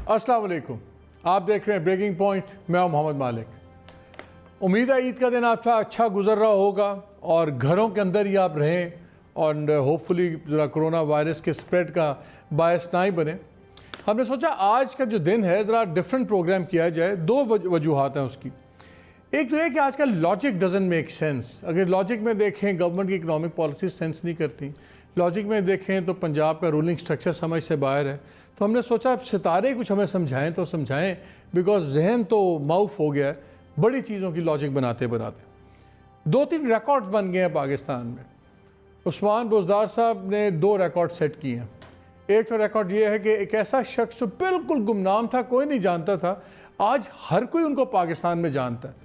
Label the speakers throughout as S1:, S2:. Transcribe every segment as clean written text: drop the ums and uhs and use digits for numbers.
S1: अस्सलाम वालेकुम, आप देख रहे हैं ब्रेकिंग पॉइंट। मैं हूं मोहम्मद मालिक। उम्मीद है ईद का दिन आपका अच्छा गुजर रहा होगा और घरों के अंदर ही आप रहें और होपफुली ज़रा कोरोना वायरस के स्प्रेड का बायस ना ही बने। हमने सोचा आज का जो दिन है ज़रा डिफरेंट प्रोग्राम किया जाए। दो वजूहात हैं उसकी। एक तो है कि आजकल लॉजिक डजंट मेक सेंस। अगर लॉजिक में देखें गवर्नमेंट की इकोनॉमिक पॉलिसी सेंस नहीं करती। लॉजिक में देखें तो पंजाब का रूलिंग स्ट्रक्चर समझ से बाहर है। तो हमने सोचा सितारे कुछ हमें समझाएं तो समझाएं, बिकॉज जहन तो माउफ हो गया है बड़ी चीज़ों की लॉजिक बनाते बनाते। 2-3 रिकॉर्ड्स बन गए हैं पाकिस्तान में। उस्मान बुज़दार साहब ने 2 रिकॉर्ड सेट किए हैं। एक तो रिकॉर्ड ये है कि एक ऐसा शख्स जो बिल्कुल गुमनाम था, कोई नहीं जानता था, आज हर कोई उनको पाकिस्तान में जानता है।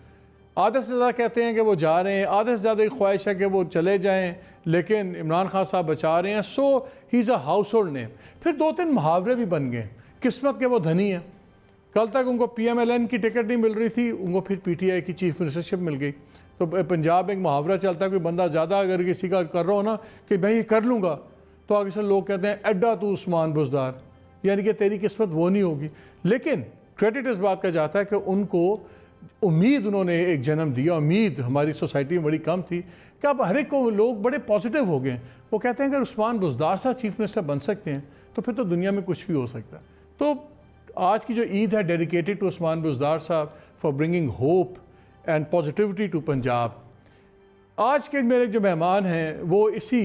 S1: आधे से ज़्यादा कहते हैं कि वो जा रहे हैं, आधे से ज़्यादा ख्वाहिश है कि वो चले जाएं, लेकिन इमरान खान साहब बचा रहे हैं। So he is a household name. फिर 2-3 मुहावरे भी बन गए। किस्मत के वो धनी हैं। कल तक उनको PMLN की टिकट नहीं मिल रही थी, उनको फिर PTI की चीफ मिनिस्टरशिप मिल गई। तो पंजाब में एक मुहावरा चलता है, कोई बंदा ज़्यादा अगर किसी का कर रहा हो ना कि मैं ये कर लूँगा, तो आगे से लोग कहते हैं एड्डा तू उस्मान बुज़दार, यानी कि तेरी किस्मत वो नहीं होगी। लेकिन क्रेडिट इस बात का जाता है कि उनको उम्मीद, उन्होंने एक जन्म दिया। उम्मीद हमारी सोसाइटी में बड़ी कम थी कि अब हर एक को लोग बड़े पॉजिटिव हो गए। वो कहते हैं अगर उस्मान बुज़दार साहब चीफ मिनिस्टर बन सकते हैं तो फिर तो दुनिया में कुछ भी हो सकता है। तो आज की जो ईद है डेडिकेटेड टू उस्मान बुज़दार साहब for bringing hope and positivity to Punjab. आज के मेरे जो मेहमान हैं वो इसी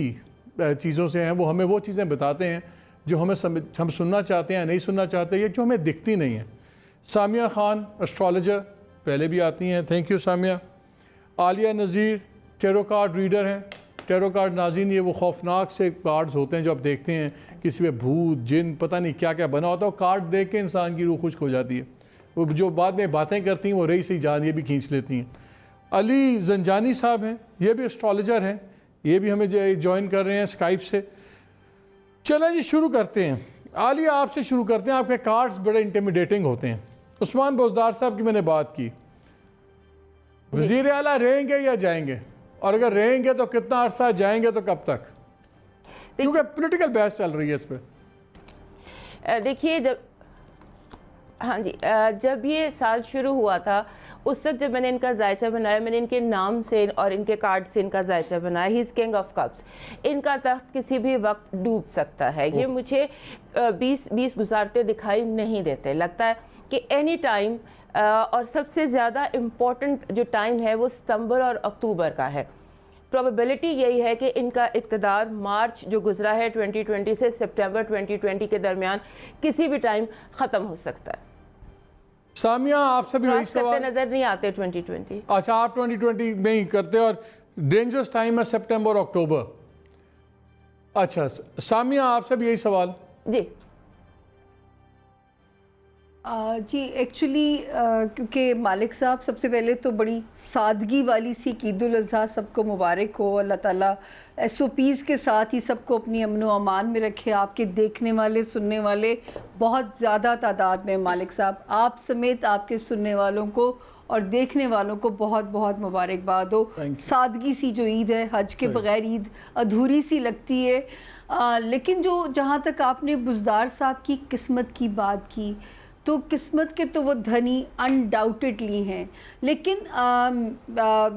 S1: चीज़ों से हैं। वो हमें वो चीज़ें बताते हैं जो हम सुनना चाहते हैं, नहीं सुनना चाहते, या जो हमें दिखती नहीं हैं। सामिया खान एस्ट्रोलॉजर, पहले भी आती हैं, thank you Samia. Aliya Nazir tarot card reader हैं। टेरो कार्ड नाज़रीन ये वो खौफनाक से कार्ड्स होते हैं जो आप देखते हैं किसी में भूत जिन पता नहीं क्या क्या बना होता है, वो कार्ड देख के इंसान की रूह खुश्क हो जाती है। वो जो बाद में बातें करती हैं वो रही सही जान ये भी खींच लेती हैं। अली जंजानी साहब हैं, ये भी एस्ट्रोलॉजर हैं, ये भी हमें ज्वाइन कर रहे हैं स्काइप से। चलें जी शुरू करते हैं। आलिया आपसे शुरू करते हैं। आपके कार्ड्स बड़े इंटिमिडेटिंग होते हैं। उस्मान बुज़दार साहब की मैंने बात की, वज़ीर आला रहेंगे या जाएंगे, और अगर रहेंगे तो कितना अरसा, जाएंगे तो कब तक, क्योंकि पॉलिटिकल बहस चल रही है इस पर।
S2: देखिए जब ये साल शुरू हुआ था उस वक्त जब मैंने इनका जायचा बनाया, मैंने इनके नाम से और इनके कार्ड से इनका जायचा बनाया। He is king of cups. इनका तख्त किसी भी वक्त डूब सकता है। ये मुझे 20 गुजारते दिखाई नहीं देते। लगता है कि एनी टाइम, और सबसे ज़्यादा इम्पोर्टेंट जो टाइम है वो सितंबर और अक्टूबर का है। प्रोबेबिलिटी यही है कि इनका इक़्तिदार मार्च जो गुजरा है 2020 से सितंबर 2020 के दरमियान किसी भी टाइम ख़त्म हो सकता है।
S1: सामिया आपसे भी वही सवाल।
S2: नज़र नहीं आते 2020।
S1: अच्छा, आप 2020 में ही करते और डेंजरस टाइम है सितंबर अक्टूबर। अच्छा सामिया आपसे भी यही सवाल।
S2: जी
S3: जी एक्चुअली क्योंकि मालिक साहब सबसे पहले तो बड़ी सादगी वाली सी ईद उल अज़हा सबको मुबारक हो। अल्लाह ताला SOPs के साथ ही सबको अपनी अमन व अमान में रखे। आपके देखने वाले सुनने वाले बहुत ज़्यादा तादाद में मालिक साहब, आप समेत आपके सुनने वालों को और देखने वालों को बहुत बहुत मुबारकबाद हो। सादगी सी जो ईद है, हज के बग़ैर ईद अधूरी सी लगती है। लेकिन जहाँ तक आपने बुज़दार साहब की किस्मत की बात की, तो किस्मत के तो वो धनी अनडाउटेडली हैं, लेकिन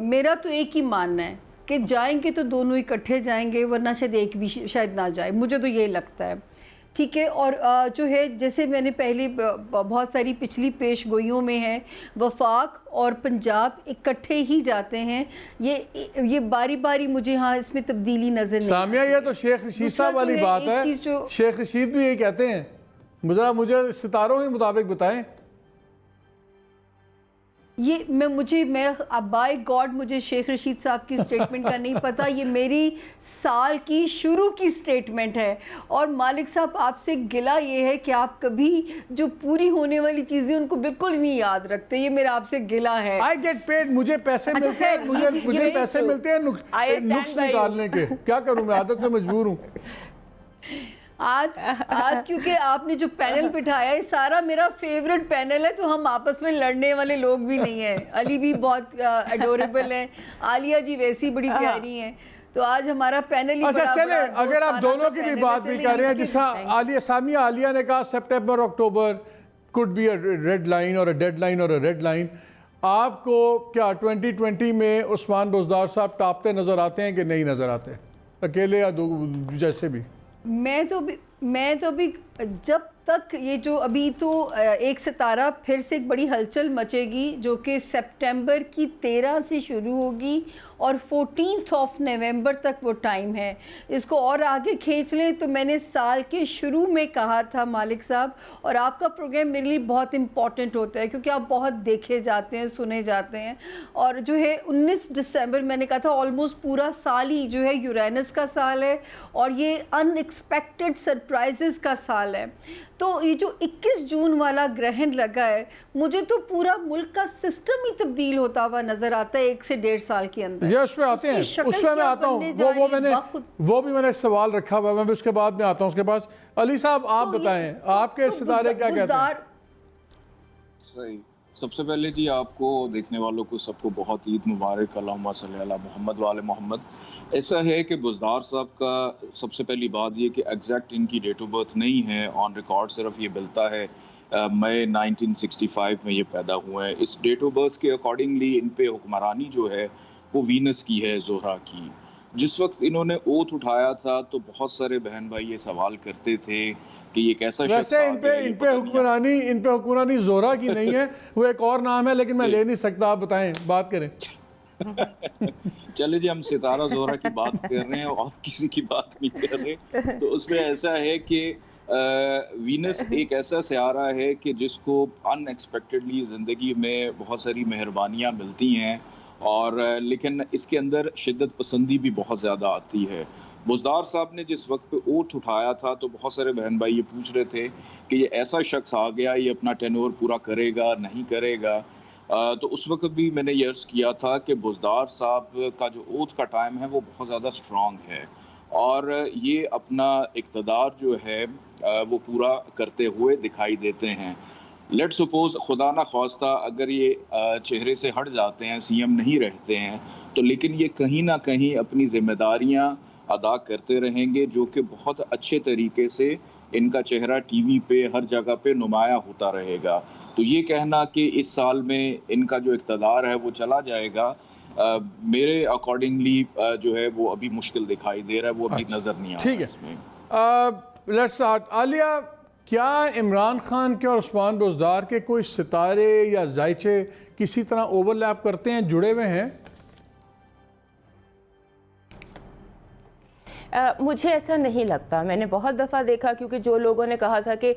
S3: मेरा तो एक ही मानना है कि जाएंगे तो दोनों इकट्ठे जाएंगे, वरना शायद एक भी शायद ना जाए। मुझे तो ये लगता है, ठीक है। और जो है जैसे मैंने पहले बहुत सारी पिछली पेशगोइयों में है, वफाक और पंजाब इकट्ठे ही जाते हैं। ये बारी बारी मुझे हाँ इसमें तब्दीली नज़र नहीं।
S1: सामिया ये तो शेख रशीद साहब वाली बात है। शेख रशीद भी यही कहते हैं। मुझे सितारों के मुताबिक बताएं।
S3: मैं अब बाय गॉड मुझे शेख रशीद साहब की स्टेटमेंट का नहीं पता। ये मेरी साल की शुरू की स्टेटमेंट है। और मालिक साहब आपसे गिला ये है कि आप कभी जो पूरी होने वाली चीज़ें उनको बिल्कुल नहीं याद रखते। ये मेरा आपसे गिला है।
S1: आई गेट पेड, मुझे पैसे मिलते हैं, मुझे पैसे मिलते हैं नुक्स निकालने के। क्या करूँ, मैं आदत से मजबूर हूँ।
S3: आज क्योंकि आपने जो पैनल बिठाया है सारा मेरा फेवरेट पैनल है, तो हम आपस में लड़ने वाले लोग भी नहीं हैं। अली भी बहुत एडोरेबल है, आलिया जी वैसी बड़ी प्यारी हैं। तो आज हमारा पैनल ही
S1: अच्छा चले, अगर आप दोनों की भी बात भी कर रहे हैं, जिस तरह आलिया ने कहा September October, could be a red line और अ डेड लाइन और अ रेड लाइन। आपको क्या 2020 में उस्मान बुज़दार साहब टापते नज़र आते हैं कि नहीं नज़र आते, अकेले या दो जैसे भी?
S3: मैं तो अभी जब तक ये जो अभी तो एक सितारा फिर से एक बड़ी हलचल मचेगी जो कि सितंबर की 13 से शुरू होगी और 14th ऑफ नवंबर तक वो टाइम है। इसको और आगे खींच लें तो मैंने साल के शुरू में कहा था मालिक साहब, और आपका प्रोग्राम मेरे लिए बहुत इम्पॉर्टेंट होता है क्योंकि आप बहुत देखे जाते हैं, सुने जाते हैं। और जो है 19 दिसंबर मैंने कहा था ऑलमोस्ट पूरा साल ही जो है यूरेनस का साल है और ये अनएक्सपेक्टेड सरप्राइजेस का साल है। तो ये जो 21 जून वाला ग्रहण लगा है, मुझे तो पूरा मुल्क का सिस्टम ही तब्दील होता हुआ नजर आता है 1 से 1.5 साल के अंदर।
S1: ये उसमें आते हैं, उसमें मैं आता हूँ, वो भी मैंने सवाल रखा हुआ है, मैं भी उसके बाद में आता हूँ उसके पास। अली साहब आप बताएं, आपके सितारे क्या कहते हैं?
S4: सही, सबसे पहले जी आपको देखने वालों को सबको बहुत ईद मुबारक, अल्लाहुम्मा सल्ली अला मोहम्मद वाले मोहम्मद। ऐसा है कि बुज़दार साहब का सबसे पहली बात ये कि एग्जैक्ट इनकी डेट ऑफ बर्थ नहीं है, ऑन रिकॉर्ड सिर्फ ये मिलता है मई 1965 में ये पैदा हुए हैं। इस डेट ऑफ बर्थ के अकॉर्डिंगली इन पे हुक्मरानी जो है वो वीनस की है, ज़ोहरा की। जिस वक्त इन्होंने ओथ उठाया था तो बहुत सारे बहन भाई ये सवाल करते थे कि ये कैसा शख्स आ गया,
S1: इन पे हुक्मरानी ज़ोहरा की नहीं है, वो एक और नाम है लेकिन मैं ले नहीं सकता, आप बताएं, बात करें।
S4: चले जी, हम सितारा ज़ोहरा की बात कर रहे हैं और किसी की बात नहीं कर रहे। तो उसमें ऐसा है कि वीनस एक ऐसा सितारा है कि जिसको अनएक्सपेक्टेडली ज़िंदगी में बहुत सारी मेहरबानियाँ मिलती हैं और लेकिन इसके अंदर शिद्दत पसंदी भी बहुत ज़्यादा आती है। बुज़दार साहब ने जिस वक्त पे ओथ उठाया था तो बहुत सारे बहन भाई ये पूछ रहे थे कि ये ऐसा शख्स आ गया, ये अपना टेन्योर पूरा करेगा नहीं करेगा। तो उस वक्त भी मैंने ये अर्ज़ किया था कि बुज़दार साहब का जो ओथ का टाइम है वो बहुत ज़्यादा स्ट्रॉन्ग है और ये अपना इक़्तिदार जो है वो पूरा करते हुए दिखाई देते हैं। लेट सपोज खुदा ना ख्वास्ता अगर ये चेहरे से हट जाते हैं, सीएम नहीं रहते हैं, तो लेकिन ये कहीं ना कहीं अपनी जिम्मेदारियां अदा करते रहेंगे जो कि बहुत अच्छे तरीके से इनका चेहरा टीवी पे हर जगह पे नुमाया होता रहेगा। तो ये कहना कि इस साल में इनका जो इक़्तिदार है वो चला जाएगा, मेरे अकॉर्डिंगली जो है वो अभी मुश्किल दिखाई दे रहा है, वो अभी नज़र नहीं आ रहा है इसमें।
S1: Let's start. आलिया, क्या इमरान खान के और उस्मान बुज़दार के कोई सितारे या जायचे किसी तरह ओवरलैप करते हैं, जुड़े हुए हैं?
S2: मुझे ऐसा नहीं लगता। मैंने बहुत दफ़ा देखा, क्योंकि जो लोगों ने कहा था कि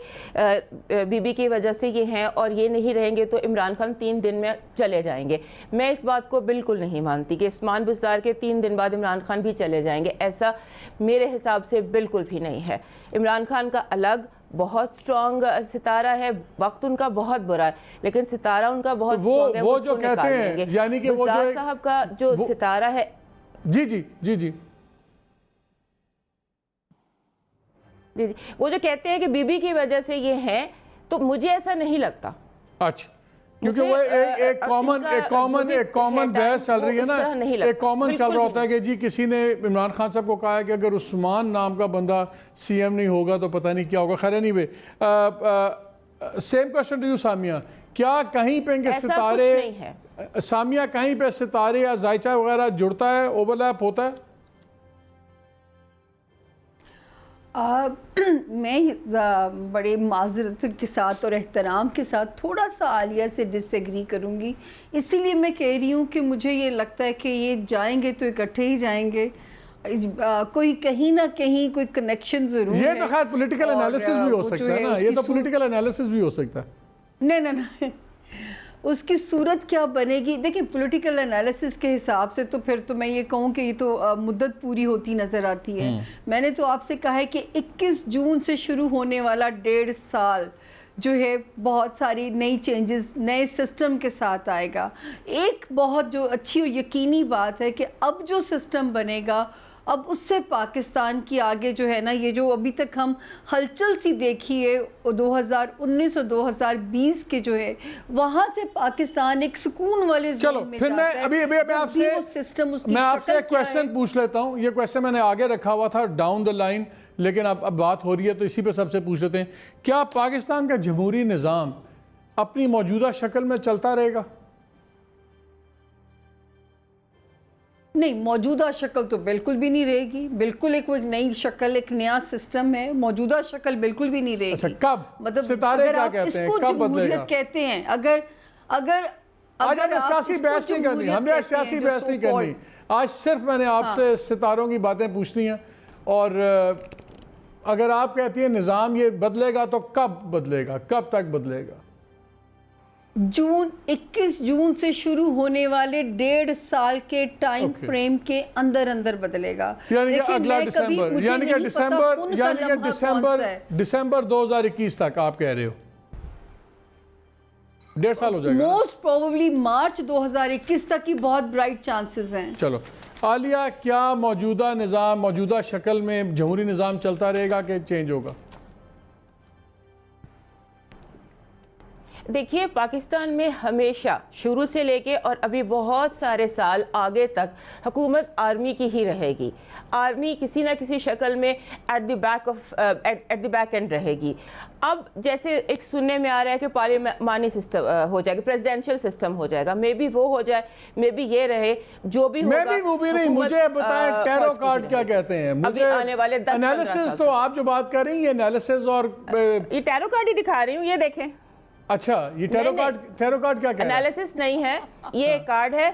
S2: बीबी की वजह से ये हैं और ये नहीं रहेंगे तो इमरान खान 3 दिन में चले जाएंगे, मैं इस बात को बिल्कुल नहीं मानती कि उस्मान बुज़दार के 3 दिन बाद इमरान खान भी चले जाएंगे। ऐसा मेरे हिसाब से बिल्कुल भी नहीं है। इमरान खान का अलग बहुत स्ट्रॉन्ग सितारा है, वक्त उनका बहुत बुरा है लेकिन सितारा उनका बहुत स्ट्रॉन्ग है।
S1: वो जो कहते हैं यानी कि वो जो
S2: साहब का जो सितारा है,
S1: जी जी जी जी
S2: जी, वो जो कहते हैं कि बीबी की वजह से ये हैं, तो मुझे ऐसा नहीं लगता।
S1: अच्छा, क्योंकि वो एक कॉमन बहस चल रही है ना, एक कॉमन चल रहा होता है कि जी किसी ने इमरान खान साहब को कहा है कि अगर उस्मान नाम का बंदा सीएम नहीं होगा तो पता नहीं क्या होगा। खैर नहीं वे same question to you Samia, क्या कहीं पे इनके सितारे, सामिया कहीं पे सितारे या जायचा वगैरह जुड़ता है, ओवरलैप होता है?
S3: मैं बड़े माजरत के साथ और एहतराम के साथ थोड़ा सा आलिया से डिसएग्री करूँगी। इसीलिए मैं कह रही हूँ कि मुझे ये लगता है कि ये जाएंगे तो इकट्ठे ही जाएंगे, कोई कहीं ना कहीं कोई कनेक्शन ज़रूर है।
S1: ये तो खैर पॉलिटिकल एनालिसिस भी हो सकता है ना, ये तो पॉलिटिकल एनालिसिस भी हो सकता है।
S3: नहीं, उसकी सूरत क्या बनेगी, देखिए पॉलिटिकल एनालिसिस के हिसाब से तो फिर तो मैं ये कहूँ कि ये तो मुद्दत पूरी होती नज़र आती है। मैंने तो आपसे कहा है कि 21 जून से शुरू होने वाला 1.5 साल जो है बहुत सारी नई चेंजेस नए सिस्टम के साथ आएगा। एक बहुत जो अच्छी और यकीनी बात है कि अब जो सिस्टम बनेगा, अब उससे पाकिस्तान की आगे जो है ना, ये जो अभी तक हम हलचल सी देखी है 2019 और 2020 के जो है, वहाँ से पाकिस्तान एक सुकून वाले
S1: चलो फिर मैं अभी आपसे एक क्वेश्चन पूछ लेता हूँ। ये क्वेश्चन मैंने आगे रखा हुआ था डाउन द लाइन, लेकिन अब बात हो रही है तो इसी पे सबसे पूछ लेते हैं, क्या पाकिस्तान का जमहूरी निज़ाम अपनी मौजूदा शक्ल में चलता रहेगा?
S3: नहीं, मौजूदा शक्ल तो बिल्कुल भी नहीं रहेगी। बिल्कुल एक वो एक नई शक्ल, एक नया सिस्टम है। मौजूदा शक्ल बिल्कुल भी नहीं रहेगी।
S1: अच्छा, कब?
S3: मतलब
S1: सितारे
S3: अगर
S1: क्या
S3: आप
S1: कहते हैं,
S3: इसको
S1: कब बदलेगा?
S3: जमहूरियत कहते हैं, अगर अगर
S1: आज हमने
S3: आप
S1: सियासी
S3: इसको
S1: बहस नहीं करनी,
S3: जमहूरियत
S1: हमने
S3: कहते
S1: सियासी
S3: हैं, जो
S1: बहस नहीं
S3: so called-
S1: करनी। आज सिर्फ मैंने आपसे सितारों की बातें पूछनी है। और अगर आप कहती हैं निज़ाम ये बदलेगा तो कब बदलेगा, कब तक बदलेगा?
S3: 21 जून से शुरू होने वाले 1.5 साल के टाइम
S1: Okay.
S3: फ्रेम के अंदर अंदर बदलेगा।
S1: यानी कि
S3: देखिए,
S1: अगला
S3: मैं कभी-
S1: दिसंबर,
S3: मुझे
S1: यानी कि
S3: नहीं पता कौन सा लम्हा कौन सा है।
S1: दिसंबर 2021 तक आप कह रहे हो? 1.5 साल हो जाएगा ना?
S3: मोस्ट प्रोबेबली मार्च 2021 तक की बहुत ब्राइट चांसेस हैं।
S1: चलो आलिया, क्या मौजूदा निज़ाम, मौजूदा शक्ल में जमहूरी निज़ाम चलता रहेगा कि चेंज होगा?
S2: देखिए, पाकिस्तान में हमेशा शुरू से लेके और अभी बहुत सारे साल आगे तक हुकूमत आर्मी की ही रहेगी। आर्मी किसी ना किसी शक्ल में एट द बैक एंड रहेगी। अब जैसे एक सुनने में आ रहा है कि पार्लियामानी सिस्टम हो जाएगा, प्रेसिडेंशियल सिस्टम हो जाएगा, मे बी वो हो जाए, मे बी ये रहे, जो भी होगा।
S1: मैं भी वो भी नहीं,
S2: हुकूमत,
S1: मुझे बताएं टैरो
S2: फौज की
S1: कार्ड क्या
S2: रहेगी।
S1: कहते हैं?
S2: अभी आने वाले 10-15
S1: एनालिसिस
S2: साल
S1: तो आप जो बात कर रही हैं, ये एनालिसिस और
S2: ये टैरो कार्ड ही दिखा रही हूँ, ये देखें।
S1: अच्छा, ये टैरो
S2: नहीं,
S1: कार्ड क्या कह रहा है?
S2: एनालिसिस नहीं है, ये कार्ड है,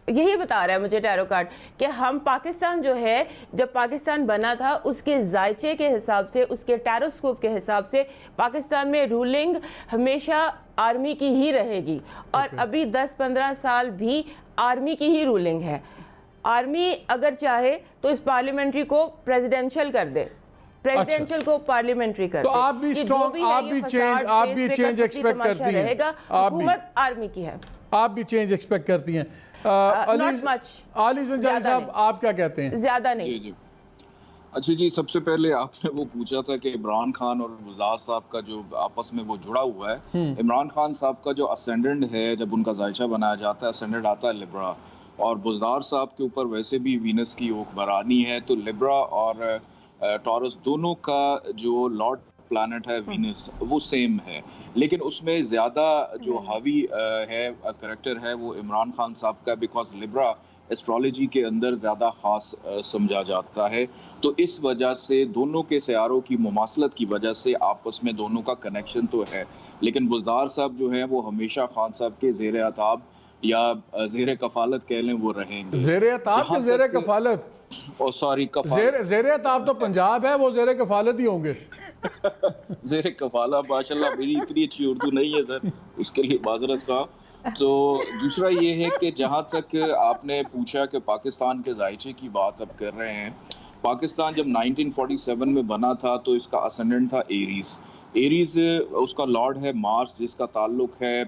S2: यही बता रहा है मुझे टैरो कार्ड कि हम पाकिस्तान जो है, जब पाकिस्तान बना था उसके जायचे के हिसाब से, उसके टैरोस्कोप के हिसाब से पाकिस्तान में रूलिंग हमेशा आर्मी की ही रहेगी। और अभी 10-15 साल भी आर्मी की ही रूलिंग है। आर्मी अगर चाहे तो इस पार्लियामेंट्री को प्रेसिडेंशियल कर दे, प्रेसिडेंशियल को पार्लियामेंट्री कर
S1: तो
S2: दे।
S1: आप भी
S2: कि जो
S1: स्ट्रॉन्ग,
S2: भी है,
S1: आप
S2: ये
S1: भी
S2: फसाद,
S1: चेंज, आप भी
S2: फेस पे
S1: चेंज
S2: कतई
S1: एक्सपेक्ट
S2: तमाशा
S1: करती हैं?
S2: रहेगा।
S1: आप भी,
S2: हुकूमत आर्मी की है।
S1: आप भी चेंज एक्सपेक्ट करती हैं?
S2: not much,
S1: अली जंजारी
S2: ज़्यादा
S1: साहब,
S2: नहीं।
S1: आप क्या कहते हैं?
S2: ज्यादा
S4: जी
S2: नहीं।
S4: जी। अच्छा जी, सबसे पहले आपने वो पूछा था कि इमरान खान और बुज़दार साहब का जो आपस में वो जुड़ा हुआ है। इमरान खान साहब का जो असेंडेंट है, जब उनका जायचा बनाया जाता है, असेंडेंट आता है लिब्रा, और बुज़दार साहब के ऊपर वैसे भी वीनस की ओखबरानी है, तो लिब्रा और टॉरस दोनों का जो लॉर्ड प्लैनेट है वीनस, वो सेम है, लेकिन उसमें ज़्यादा जो हावी है करेक्टर है वो इमरान खान साहब का, बिकॉज लिब्रा एस्ट्रोलॉजी के अंदर ज़्यादा ख़ास समझा जाता है। तो इस वजह से दोनों के सियारों की मुमासलत की वजह से आपस में दोनों का कनेक्शन तो है, लेकिन बुज़दार साहब जो हैं वो हमेशा खान साहब के ज़ेर अताब या ज़ेर कफ़ालत कह लें वो रहेंगे।
S1: ज़ेर अताब के ज़ेर कफ़ालत?
S4: ओ सॉरी, कफ़ालत।
S1: ज़ेर अताब तो पंजाब है, वो ज़ेर कफ़ालत ही होंगे।
S4: ज़ेर कफ़ाला, माशाल्लाह मेरी इतनी अच्छी उर्दू नहीं है सर, उसके लिए माजरत का। तो दूसरा ये है कि जहाँ तक आपने पूछा कि पाकिस्तान के जायचे की बात अब कर रहे हैं, पाकिस्तान जब 1947 में बना था तो इसका असेंडेंट था एरीज। एरीज उसका लॉर्ड है मार्स, जिसका ताल्लुक है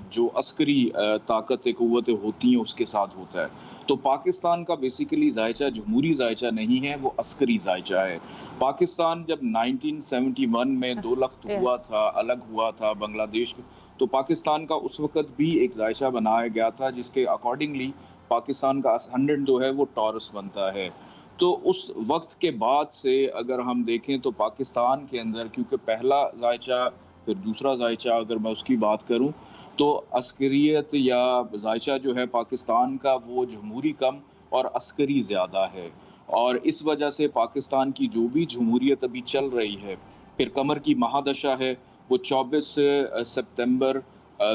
S4: जो अस्करी ताकत क़ुव्वत होती हैं उसके साथ होता है। तो पाकिस्तान का बेसिकली जायचा जमहूरी जायचा नहीं है, वो अस्करी जायचा है। पाकिस्तान जब 1971 में 2 लख्त हुआ था, अलग हुआ था बांग्लादेश, तो पाकिस्तान का उस वक़्त भी एक जायचा बनाया गया था जिसके अकॉर्डिंगली पाकिस्तान का असेंडेंट जो है वो टॉरस बनता है। तो उस वक्त के बाद से अगर हम देखें तो पाकिस्तान के अंदर, क्योंकि पहला जायचा फिर दूसरा जायचा, अगर मैं उसकी बात करूं तो अस्करियत या जायचा जो है पाकिस्तान का वो जमहूरी कम और अस्करी ज़्यादा है, और इस वजह से पाकिस्तान की जो भी जमहूरियत अभी चल रही है, फिर कमर की महादशा है, वो 24 सितंबर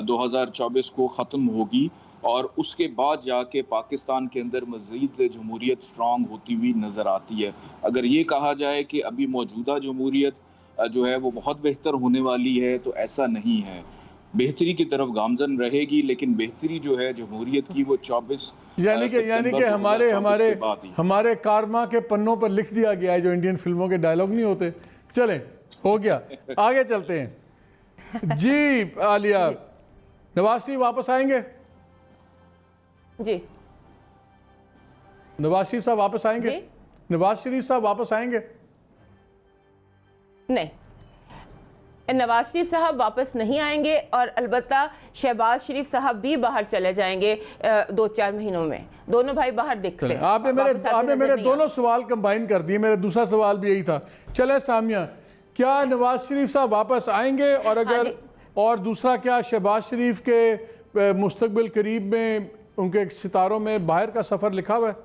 S4: 2024 को ख़त्म होगी, और उसके बाद जाके पाकिस्तान के अंदर मज़ीद जमहूरियत स्ट्रॉन्ग होती हुई नज़र आती है। अगर ये कहा जाए कि अभी मौजूदा जमहूरियत जो है वो बहुत बेहतर होने वाली है, तो ऐसा नहीं है। बेहतरी की तरफ गामजन रहेगी, लेकिन बेहतरी जो है जमहूरियत की वो 24
S1: यानी कि हमारे कारमा के पन्नों पर लिख दिया गया है, जो इंडियन फिल्मों के डायलॉग नहीं होते। चलें, हो गया, आगे चलते हैं जी। आलिया, नवाज शरीफ वापस आएंगे?
S2: जी,
S1: नवाज शरीफ साहब वापस आएंगे? नवाज शरीफ साहब वापस आएंगे?
S2: नहीं, नवाज शरीफ साहब वापस नहीं आएंगे और अलबत्ता शहबाज शरीफ साहब भी बाहर चले जाएंगे 2-4 महीनों में। दोनों भाई बाहर दिखते हैं।
S1: आपने मेरे दोनों सवाल कंबाइन कर दिए। मेरा दूसरा सवाल भी यही था। चले सामिया, क्या नवाज शरीफ साहब वापस आएंगे, और अगर और दूसरा क्या शहबाज शरीफ के मुस्तकबिल करीब में उनके सितारों में बाहर का सफ़र लिखा हुआ है?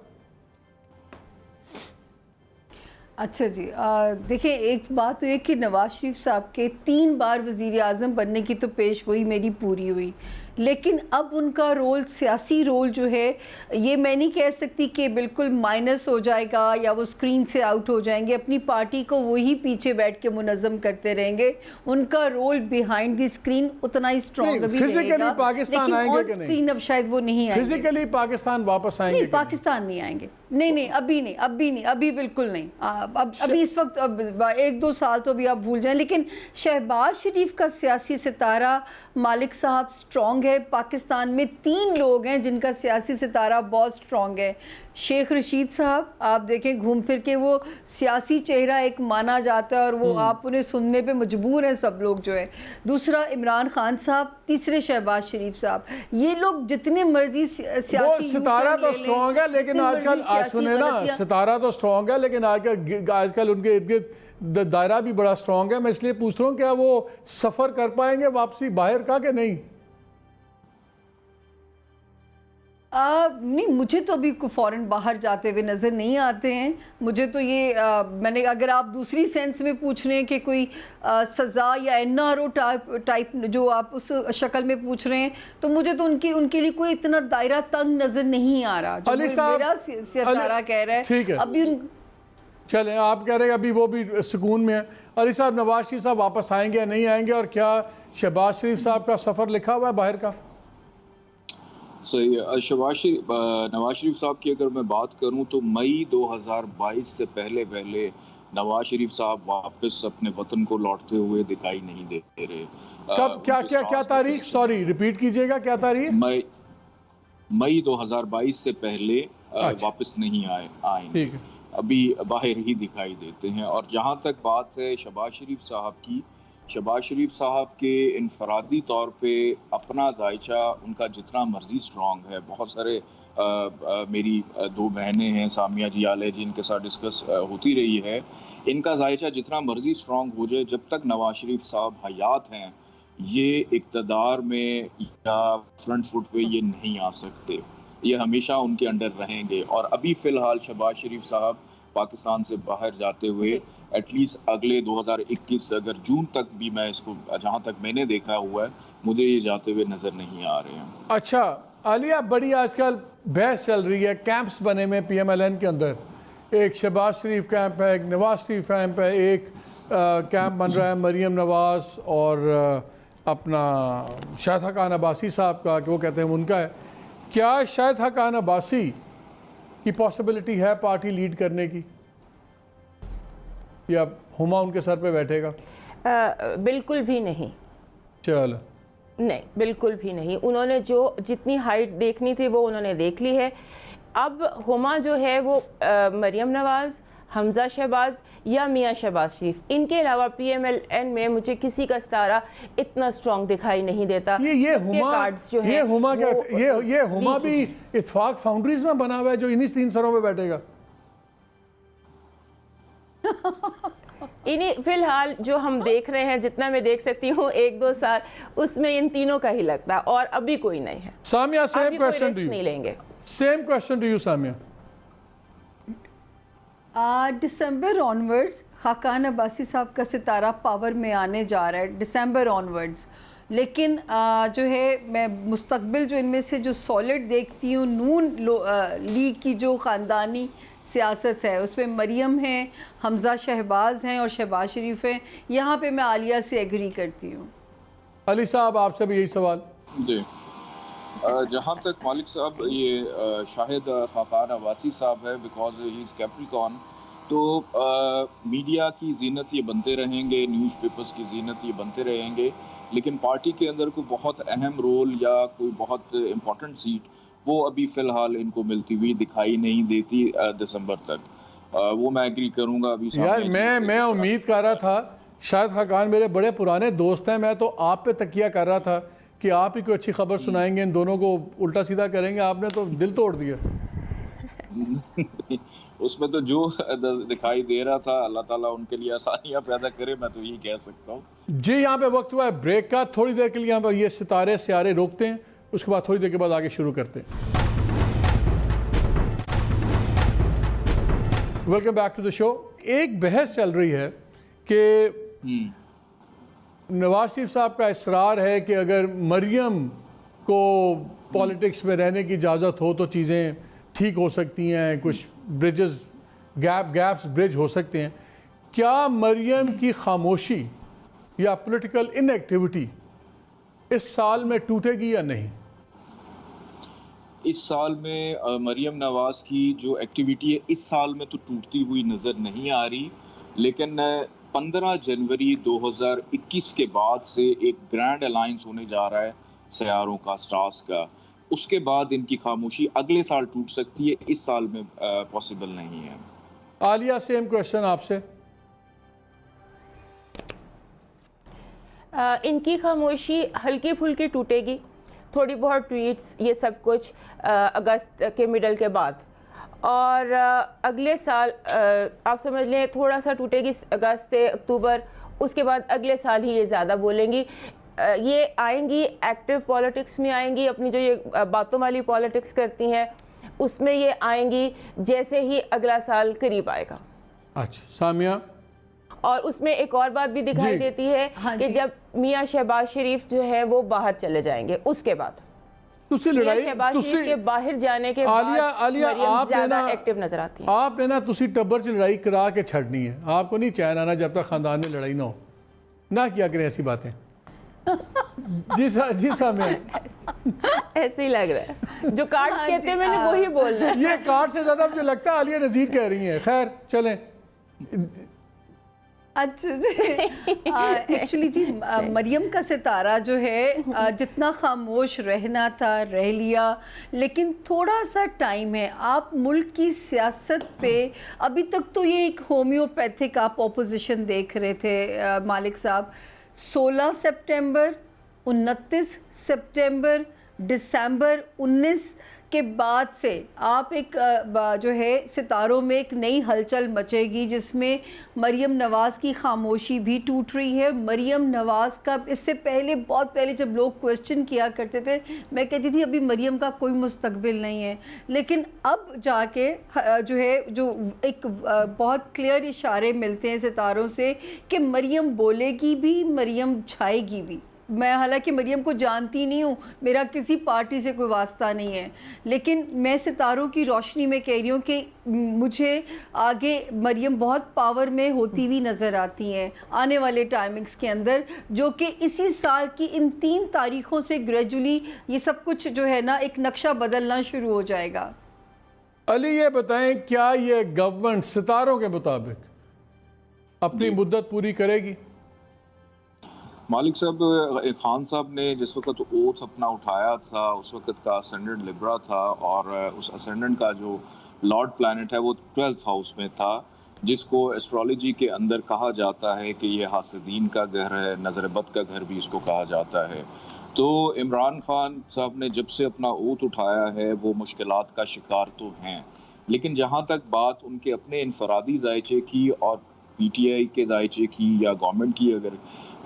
S3: अच्छा जी, देखिए एक बात तो है कि नवाज शरीफ साहब के 3 बार वज़ीर आज़म बनने की तो पेशगोई मेरी पूरी हुई, लेकिन अब उनका रोल, सियासी रोल जो है, ये मैं नहीं कह सकती कि बिल्कुल माइनस हो जाएगा या वो स्क्रीन से आउट हो जाएंगे। अपनी पार्टी को वही पीछे बैठ के मुनज़्ज़म करते रहेंगे। उनका रोल बिहाइंड द स्क्रीन उतना ही स्ट्रॉन्ग अभी रहेगा,
S1: पाकिस्तान आएंगे कि नहीं?
S3: स्क्रीन अब शायद वो नहीं आएंगे।
S1: फिजिकली पाकिस्तान वापस आएंगे?
S3: नहीं, पाकिस्तान नहीं आएंगे। नहीं, अभी नहीं, अभी बिल्कुल नहीं। अभी इस वक्त 1-2 साल तो अभी आप भूल जाएं। लेकिन शहबाज शरीफ का सियासी सितारा मालिक साहब स्ट्रॉन्ग है। पाकिस्तान में 3 लोग हैं जिनका सियासी सितारा बहुत स्ट्रॉन्ग है। शेख रशीद साहब, आप देखें घूम फिर के वो सियासी चेहरा एक माना जाता है और वो आप उन्हें सुनने पे मजबूर हैं सब लोग जो है। दूसरा इमरान खान साहब, तीसरे शहबाज शरीफ साहब। ये लोग जितने मर्जी सियासी
S1: सितारा तो स्ट्रॉन्ग है, लेकिन आजकल सुने ना, सितारा तो स्ट्रॉन्ग है, लेकिन आजकल उनके इर्द गिर्द दायरा भी बड़ा स्ट्रॉन्ग है। मैं इसलिए पूछ रहा हूँ, क्या वो सफ़र कर पाएंगे वापसी बाहर का कि नहीं?
S3: नहीं, मुझे तो अभी फ़ौरन बाहर जाते हुए नज़र नहीं आते हैं। मुझे तो ये मैंने, अगर आप दूसरी सेंस में पूछ रहे हैं कि कोई सज़ा या NRO टाइप जो आप उस शक्ल में पूछ रहे हैं, तो मुझे तो उनके लिए कोई इतना दायरा तंग नज़र नहीं आ रहा जो मेरा सितारा कह रहा है।
S1: ठीक है,
S3: अभी
S1: चलें, आप कह रहे हैं अभी वो भी सुकून में है। अली साहब, नवाज शरीफ साहब वापस आएंगे या नहीं आएंगे, और क्या शहबाज शरीफ साहब का सफ़र लिखा हुआ है बाहर का?
S4: सही। नवाज शरीफ साहब की अगर मैं बात करूं तो मई 2022 से पहले नवाज शरीफ साहब वापस अपने वतन को लौटते हुए दिखाई नहीं दे रहे।
S1: कब, क्या तारीख? सॉरी, रिपीट कीजिएगा, क्या तारीख?
S4: मई 2022 से पहले वापस नहीं आए।
S1: ठीक है,
S4: अभी बाहर ही दिखाई देते हैं। और जहां तक बात है शहबाज शरीफ साहब की, शहबाज शरीफ साहब के इनफरादी तौर पे अपना जायचा उनका जितना मर्जी स्ट्रॉन्ग है। बहुत सारे मेरी 2 बहनें हैं, सामिया जी, आले जी, इनके साथ डिस्कस होती रही है। इनका जायचा जितना मर्जी स्ट्रॉन्ग हो जाए, जब तक नवाज शरीफ साहब हयात हैं, ये इक़्तिदार में या फ्रंट फुट पे ये नहीं आ सकते। ये हमेशा उनके अंडर रहेंगे। और अभी फ़िलहाल शहबाज शरीफ साहब पाकिस्तान से बाहर जाते हुए एटलीस्ट अगले 2021 अगर जून तक भी, मैं इसको जहाँ तक मैंने देखा हुआ है, मुझे ये जाते हुए नज़र नहीं आ रहे हैं।
S1: अच्छा आलिया, बड़ी आजकल बहस चल रही है, कैंप्स बने में PMLN के अंदर। एक शहबाज शरीफ कैंप है, एक नवाज शरीफ कैंप है, एक कैंप बन रहा है मरीम नवाज और अपना शाहिद हक़ान अब्बासी साहब का, कि वो कहते हैं उनका है। क्या शाहिद हक़ान अब्बासी की पॉसिबिलिटी है पार्टी लीड करने की, या हुमा उनके सर पे बैठेगा?
S2: बिल्कुल भी नहीं।
S1: चलो,
S2: नहीं, बिल्कुल भी नहीं। उन्होंने जितनी हाइट देखनी थी वो उन्होंने देख ली है। अब हुमा जो है वो मरीम नवाज, हमजा शहबाज या मियाँ शहबाज शरीफ, इनके अलावा PMLN में मुझे किसी का सितारा इतना स्ट्रॉन्ग दिखाई नहीं देता।
S1: ये हुमा भी इत्तेफाक फाउंड्रीज में बना हुआ है जो इन्हीं 3 सरों पे बैठेगा।
S2: इन्हीं फिलहाल जो हम देख रहे हैं, जितना मैं देख सकती हूँ 1-2 साल, उसमें इन तीनों का ही लगता है, और अभी कोई नहीं है।
S1: Samia, same question to you.
S2: नहीं लेंगे।
S1: Same question to you Samia.
S3: December onwards Haqan Abbasi साहब का सितारा पावर में आने जा रहा है, दिसंबर ऑनवर्ड्स। लेकिन जो है, मैं मुस्तकबिल जो इनमें से जो सॉलिड देखती हूँ, नून लीग की जो ख़ानदानी सियासत है, उसमें मरीम हैं, हमजा शहबाज हैं और शहबाज शरीफ हैं। यहाँ पे मैं आलिया से एग्री करती हूँ।
S1: अली साहब, आपसे भी यही सवाल।
S4: जी, जहाँ तक मालिक साहब, ये शाहिद हक़ान अब्बासी साहब है, बिकॉज ही इज़ कैप्रिकॉन, तो मीडिया की जीनत ये बनते रहेंगे, न्यूज़पेपर्स की जीनत ये बनते रहेंगे, लेकिन पार्टी के अंदर कोई बहुत अहम रोल या कोई बहुत इम्पोर्टेंट सीट वो अभी फ़िलहाल इनको मिलती हुई दिखाई नहीं देती दिसंबर तक। वो मैं एग्री करूँगा। अभी
S1: यार, मैं उम्मीद कर रहा था शाहिद खाकान मेरे बड़े पुराने दोस्त हैं, मैं तो आप पे तकिया कर रहा था कि आप ही कोई अच्छी खबर सुनाएंगे, इन दोनों को उल्टा सीधा करेंगे, आपने तो दिल तोड़ दिया।
S4: उसमें तो जो दिखाई दे रहा था, अल्लाह ताला उनके लिए आसानियां पैदा करे, मैं तो यही कह सकता हूँ।
S1: जी, यहाँ पे वक्त हुआ है ब्रेक का, थोड़ी देर के लिए यहाँ पर ये सितारे सियारे रोकते हैं, उसके बाद थोड़ी देर के बाद आगे शुरू करते हैं। Welcome back to the show. एक बहस चल रही है कि नवाज शरीफ साहब का इसरार है कि अगर मरियम को पॉलिटिक्स में रहने की इजाज़त हो तो चीज़ें ठीक हो सकती हैं, कुछ ब्रिजेस गैप्स ब्रिज हो सकते हैं। क्या मरियम की खामोशी या पॉलिटिकल इनएक्टिविटी इस साल में टूटेगी या नहीं?
S4: इस साल में मरियम नवाज की जो एक्टिविटी है इस साल में तो टूटती हुई नज़र नहीं आ रही, लेकिन 15 जनवरी 2021 के बाद से एक ग्रैंड अलायंस होने जा रहा है सयारों का, स्टार्स का। उसके बाद इनकी खामोशी अगले साल टूट सकती है, इस साल में पॉसिबल नहीं है।
S1: आलिया, सेम क्वेश्चन आपसे।
S2: इनकी खामोशी हल्की फुल्की टूटेगी, थोड़ी बहुत ट्वीट्स, ये सब कुछ अगस्त के मिडल के बाद, और अगले साल आप समझ लें थोड़ा सा टूटेगी अगस्त से अक्टूबर, उसके बाद अगले साल ही ये ज़्यादा बोलेंगी। ये आएंगी एक्टिव पॉलिटिक्स में आएंगी, अपनी जो ये बातों वाली पॉलिटिक्स करती हैं उसमें ये आएंगी जैसे ही अगला साल करीब आएगा।
S1: अच्छा सामिया।
S2: और उसमें एक और बात भी दिखाई देती है कि जब मियाँ शहबाज शरीफ जो है वो बाहर चले जाएंगे, उसके बाद
S1: लड़ाई
S2: शहबाज शरीफ के बाहर जाने के बाद मरियम ज़्यादा एक्टिव नजर आती है।
S1: आपने ना तुसी टब्बर से लड़ाई करा के छड़नी है, आपको नहीं चैन आना जब तक खानदान में लड़ाई ना हो, ना किया करें ऐसी बातें। जी सामिया।
S2: ऐसे ही लग रहा है, जो कार्ड्स कहते हैं मैंने वही बोलना है।
S1: ये कार्ड से ज्यादा मुझे लगता है आलिया नज़ीर कह रही हैं। खैर चलें।
S3: अच्छा एक्चुअली जी मरियम का सितारा जो है जितना खामोश रहना था रह लिया, लेकिन थोड़ा सा टाइम है। आप मुल्क की सियासत पे अभी तक तो ये एक होम्योपैथिक आप ऑपोजिशन देख रहे थे मालिक साहब। 16 सितंबर, 29 सितंबर, दिसंबर 19 के बाद से आप एक जो है सितारों में एक नई हलचल मचेगी जिसमें मरियम नवाज़ की खामोशी भी टूट रही है। मरियम नवाज़ का इससे पहले, बहुत पहले जब लोग क्वेश्चन किया करते थे, मैं कहती थी अभी मरियम का कोई मुस्तकबिल नहीं है, लेकिन अब जाके जो है जो एक बहुत क्लियर इशारे मिलते हैं सितारों से कि मरियम बोलेगी भी, मरियम छाएगी भी। मैं हालांकि मरियम को जानती नहीं हूँ, मेरा किसी पार्टी से कोई वास्ता नहीं है, लेकिन मैं सितारों की रोशनी में कह रही हूँ कि मुझे आगे मरियम बहुत पावर में होती हुई नज़र आती हैं आने वाले टाइमिंग्स के अंदर, जो कि इसी साल की इन 3 तारीखों से ग्रेजुअली ये सब कुछ जो है ना एक नक्शा बदलना शुरू हो जाएगा।
S1: अली ये बताएं, क्या ये गवर्नमेंट सितारों के मुताबिक अपनी मुद्दत पूरी करेगी?
S4: मालिक साहब, खान साहब ने जिस वक्त ओथ अपना उठाया था उस वक्त का असेंडेंट लिब्रा था, और उस असेंडेंट का जो लॉर्ड प्लैनेट है वो 12th हाउस में था, जिसको एस्ट्रोलॉजी के अंदर कहा जाता है कि ये हासिदीन का घर है, नज़र बद का घर भी इसको कहा जाता है। तो इमरान खान साहब ने जब से अपना ओथ उठाया है वो मुश्किलात का शिकार तो हैं, लेकिन जहाँ तक बात उनके अपने इनफरादी जायचे की और पीटीआई के जायचे की या गवर्नमेंट की अगर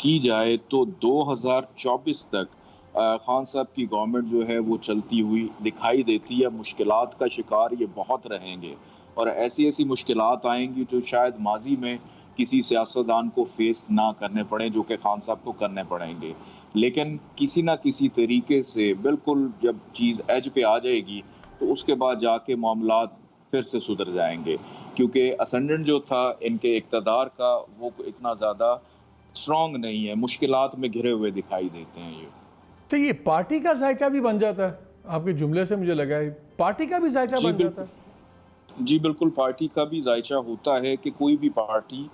S4: की जाए तो 2024 तक खान साहब की गवर्नमेंट जो है वो चलती हुई दिखाई देती है। मुश्किलात का शिकार ये बहुत रहेंगे और ऐसी ऐसी मुश्किलात आएंगी जो शायद माजी में किसी सियासतदान को फेस ना करने पड़े, जो कि खान साहब को करने पड़ेंगे। लेकिन किसी ना किसी तरीके से बिल्कुल जब चीज़ एज पे आ जाएगी तो उसके बाद जाके मामलात फिर से सुधर जाएंगे, क्योंकि असेंडेंट जो था इनके इक़्तिदार का वो इतना ज़्यादा स्ट्रॉन्ग नहीं है, मुश्किलात में घिरे हुए दिखाई देते हैं। ये
S1: तो ये पार्टी का जायचा भी बन जाता है, आपके जुमले से मुझे लगा है पार्टी का भी जायचा बन जाता है।
S4: जी बिल्कुल, पार्टी का भी जायचा होता है कि कोई भी पार्टी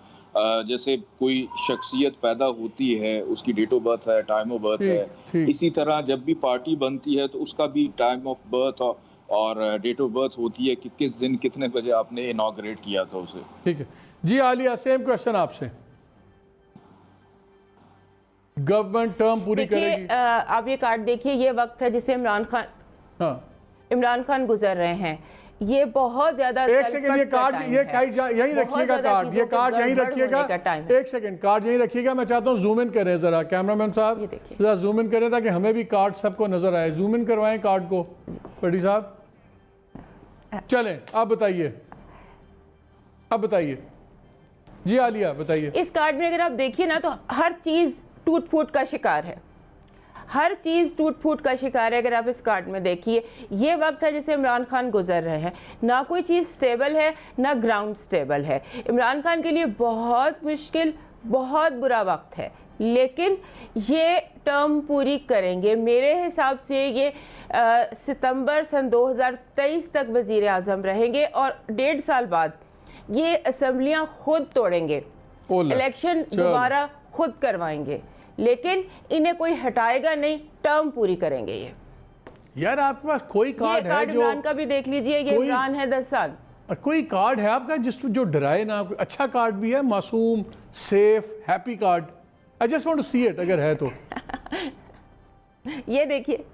S4: जैसे कोई शख्सियत पैदा होती है, उसकी डेट ऑफ बर्थ है, टाइम ऑफ बर्थ है, इसी तरह जब भी पार्टी बनती है तो उसका भी टाइम ऑफ बर्थ और डेट ऑफ बर्थ होती है कि किस दिन कितने बजे आपने इनॉग्रेट किया था उसे।
S1: ठीक है जी। आलिया, सेम क्वेश्चन आपसे। गवर्नमेंट टर्म पूरी
S2: देखिए
S1: करेगी।
S2: आप ये कार्ड देखिए, ये वक्त है जिसे इमरान खान गुजर रहे हैं। ये बहुत ज्यादा
S1: एक सेकंड, ये कार्ड यहीं रखिएगा, कार्ड ये कार्ड यहीं रखिएगा, एक सेकंड कार्ड यहीं रखिएगा। मैं चाहता हूँ जूम इन करें जरा, कैमरामैन साहब जरा जूम इन करें ताकि हमें भी कार्ड सबको नजर आए। जूम इन करवाएं कार्ड को पटी साहब। चलें आप बताइए, अब बताइए जी आलिया बताइए।
S2: इस कार्ड में अगर आप देखिए ना तो हर चीज टूट फूट का शिकार है, हर चीज टूट फूट का शिकार है। अगर आप इस कार्ड में देखिए, ये वक्त है जिसे इमरान खान गुजर रहे हैं। ना कोई चीज स्टेबल है, ना ग्राउंड स्टेबल है। इमरान खान के लिए बहुत मुश्किल, बहुत बुरा वक्त है, लेकिन ये टर्म पूरी करेंगे। मेरे हिसाब से ये सितंबर सन 2023 तक वजीर आजम रहेंगे और 1.5 साल बाद ये असेंबलियां खुद तोड़ेंगे, इलेक्शन दोबारा खुद करवाएंगे, लेकिन इन्हें कोई हटाएगा नहीं, टर्म पूरी करेंगे ये।
S1: यार आपके पास कोई कार्ड है जो
S2: इमरान का भी देख लीजिए, ये इमरान है 10 साल।
S1: कोई कार्ड है आपका जिस जो डराए ना? अच्छा कार्ड भी है, मासूम, safe, happy card. I just want to see it, अगर है तो।
S2: ये देखिए,